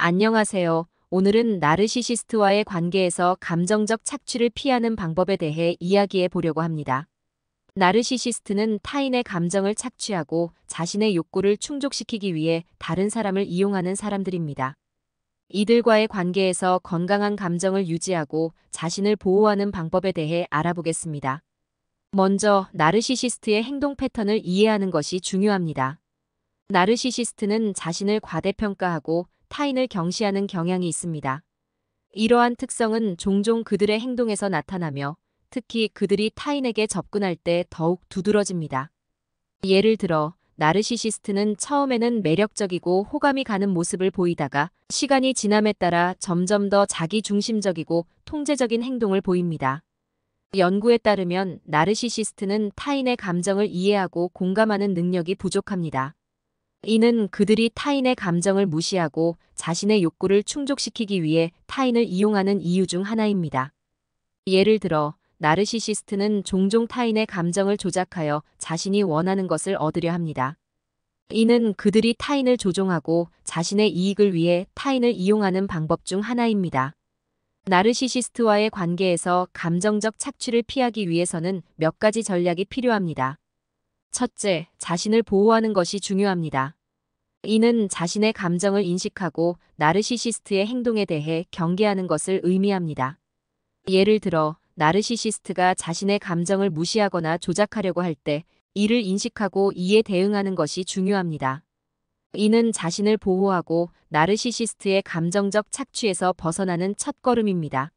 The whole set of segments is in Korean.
안녕하세요. 오늘은 나르시시스트와의 관계에서 감정적 착취를 피하는 방법에 대해 이야기해 보려고 합니다. 나르시시스트는 타인의 감정을 착취하고 자신의 욕구를 충족시키기 위해 다른 사람을 이용하는 사람들입니다. 이들과의 관계에서 건강한 감정을 유지하고 자신을 보호하는 방법에 대해 알아보겠습니다. 먼저 나르시시스트의 행동 패턴을 이해하는 것이 중요합니다. 나르시시스트는 자신을 과대평가하고 타인을 경시하는 경향이 있습니다. 이러한 특성은 종종 그들의 행동에서 나타나며 특히 그들이 타인에게 접근할 때 더욱 두드러집니다. 예를 들어, 나르시시스트는 처음에는 매력적이고 호감이 가는 모습을 보이다가 시간이 지남에 따라 점점 더 자기중심적이고 통제적인 행동을 보입니다. 연구에 따르면 나르시시스트는 타인의 감정을 이해하고 공감하는 능력이 부족합니다. 이는 그들이 타인의 감정을 무시하고 자신의 욕구를 충족시키기 위해 타인을 이용하는 이유 중 하나입니다. 예를 들어, 나르시시스트는 종종 타인의 감정을 조작하여 자신이 원하는 것을 얻으려 합니다. 이는 그들이 타인을 조종하고 자신의 이익을 위해 타인을 이용하는 방법 중 하나입니다. 나르시시스트와의 관계에서 감정적 착취를 피하기 위해서는 몇 가지 전략이 필요합니다. 첫째, 자신을 보호하는 것이 중요합니다. 이는 자신의 감정을 인식하고 나르시시스트의 행동에 대해 경계하는 것을 의미합니다. 예를 들어, 나르시시스트가 자신의 감정을 무시하거나 조작하려고 할 때 이를 인식하고 이에 대응하는 것이 중요합니다. 이는 자신을 보호하고 나르시시스트의 감정적 착취에서 벗어나는 첫걸음입니다.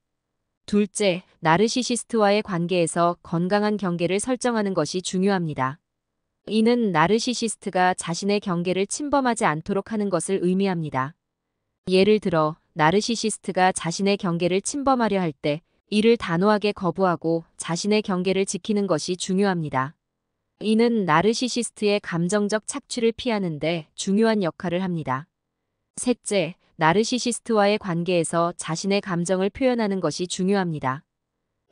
둘째, 나르시시스트와의 관계에서 건강한 경계를 설정하는 것이 중요합니다. 이는 나르시시스트가 자신의 경계를 침범하지 않도록 하는 것을 의미합니다. 예를 들어, 나르시시스트가 자신의 경계를 침범하려 할 때 이를 단호하게 거부하고 자신의 경계를 지키는 것이 중요합니다. 이는 나르시시스트의 감정적 착취를 피하는데 중요한 역할을 합니다. 셋째, 나르시시스트와의 관계에서 자신의 감정을 표현하는 것이 중요합니다.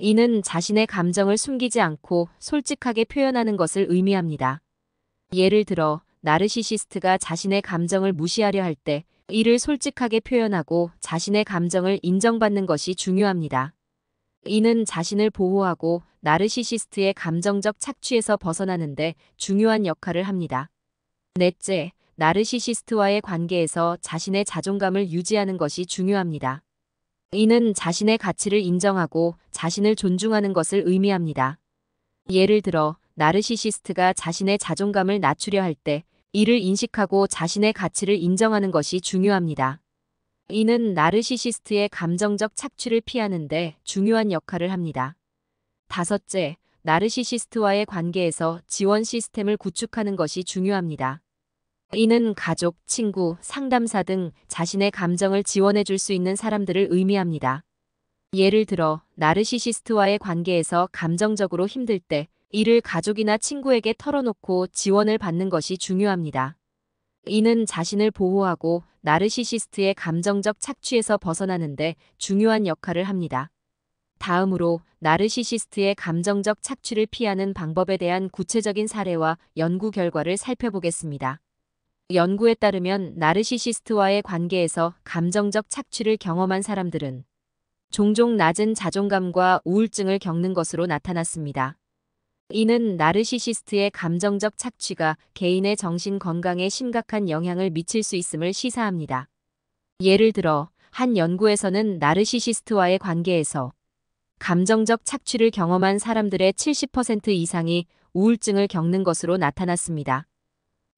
이는 자신의 감정을 숨기지 않고 솔직하게 표현하는 것을 의미합니다. 예를 들어, 나르시시스트가 자신의 감정을 무시하려 할 때 이를 솔직하게 표현하고 자신의 감정을 인정받는 것이 중요합니다. 이는 자신을 보호하고 나르시시스트의 감정적 착취에서 벗어나는데 중요한 역할을 합니다. 넷째, 나르시시스트와의 관계에서 자신의 자존감을 유지하는 것이 중요합니다. 이는 자신의 가치를 인정하고 자신을 존중하는 것을 의미합니다. 예를 들어, 나르시시스트가 자신의 자존감을 낮추려 할 때 이를 인식하고 자신의 가치를 인정하는 것이 중요합니다. 이는 나르시시스트의 감정적 착취를 피하는데 중요한 역할을 합니다. 다섯째, 나르시시스트와의 관계에서 지원 시스템을 구축하는 것이 중요합니다. 이는 가족, 친구, 상담사 등 자신의 감정을 지원해 줄 수 있는 사람들을 의미합니다. 예를 들어, 나르시시스트와의 관계에서 감정적으로 힘들 때 이를 가족이나 친구에게 털어놓고 지원을 받는 것이 중요합니다. 이는 자신을 보호하고 나르시시스트의 감정적 착취에서 벗어나는데 중요한 역할을 합니다. 다음으로 나르시시스트의 감정적 착취를 피하는 방법에 대한 구체적인 사례와 연구 결과를 살펴보겠습니다. 연구에 따르면 나르시시스트와의 관계에서 감정적 착취를 경험한 사람들은 종종 낮은 자존감과 우울증을 겪는 것으로 나타났습니다. 이는 나르시시스트의 감정적 착취가 개인의 정신 건강에 심각한 영향을 미칠 수 있음을 시사합니다. 예를 들어, 한 연구에서는 나르시시스트와의 관계에서 감정적 착취를 경험한 사람들의 70% 이상이 우울증을 겪는 것으로 나타났습니다.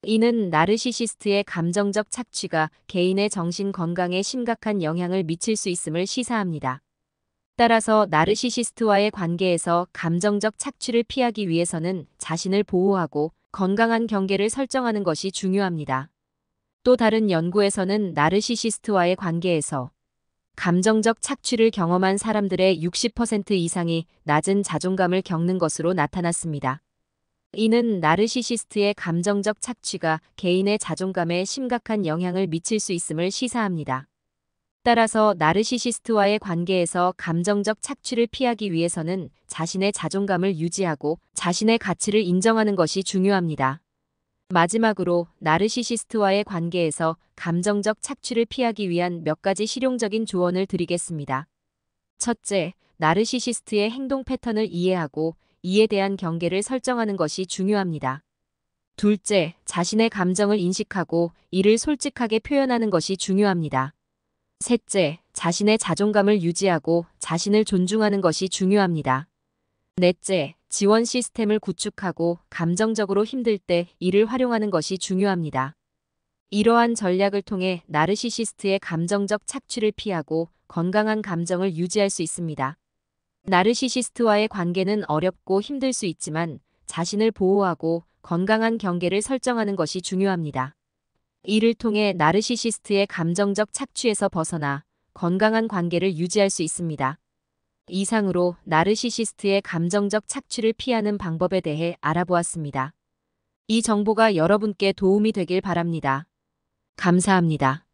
이는 나르시시스트의 감정적 착취가 개인의 정신 건강에 심각한 영향을 미칠 수 있음을 시사합니다. 따라서 나르시시스트와의 관계에서 감정적 착취를 피하기 위해서는 자신을 보호하고 건강한 경계를 설정하는 것이 중요합니다. 또 다른 연구에서는 나르시시스트와의 관계에서 감정적 착취를 경험한 사람들의 60% 이상이 낮은 자존감을 겪는 것으로 나타났습니다. 이는 나르시시스트의 감정적 착취가 개인의 자존감에 심각한 영향을 미칠 수 있음을 시사합니다. 따라서 나르시시스트와의 관계에서 감정적 착취를 피하기 위해서는 자신의 자존감을 유지하고 자신의 가치를 인정하는 것이 중요합니다. 마지막으로 나르시시스트와의 관계에서 감정적 착취를 피하기 위한 몇 가지 실용적인 조언을 드리겠습니다. 첫째, 나르시시스트의 행동 패턴을 이해하고 이에 대한 경계를 설정하는 것이 중요합니다. 둘째, 자신의 감정을 인식하고 이를 솔직하게 표현하는 것이 중요합니다. 셋째, 자신의 자존감을 유지하고 자신을 존중하는 것이 중요합니다. 넷째, 지원 시스템을 구축하고 감정적으로 힘들 때 이를 활용하는 것이 중요합니다. 이러한 전략을 통해 나르시시스트의 감정적 착취를 피하고 건강한 감정을 유지할 수 있습니다. 나르시시스트와의 관계는 어렵고 힘들 수 있지만 자신을 보호하고 건강한 경계를 설정하는 것이 중요합니다. 이를 통해 나르시시스트의 감정적 착취에서 벗어나 건강한 관계를 유지할 수 있습니다. 이상으로 나르시시스트의 감정적 착취를 피하는 방법에 대해 알아보았습니다. 이 정보가 여러분께 도움이 되길 바랍니다. 감사합니다.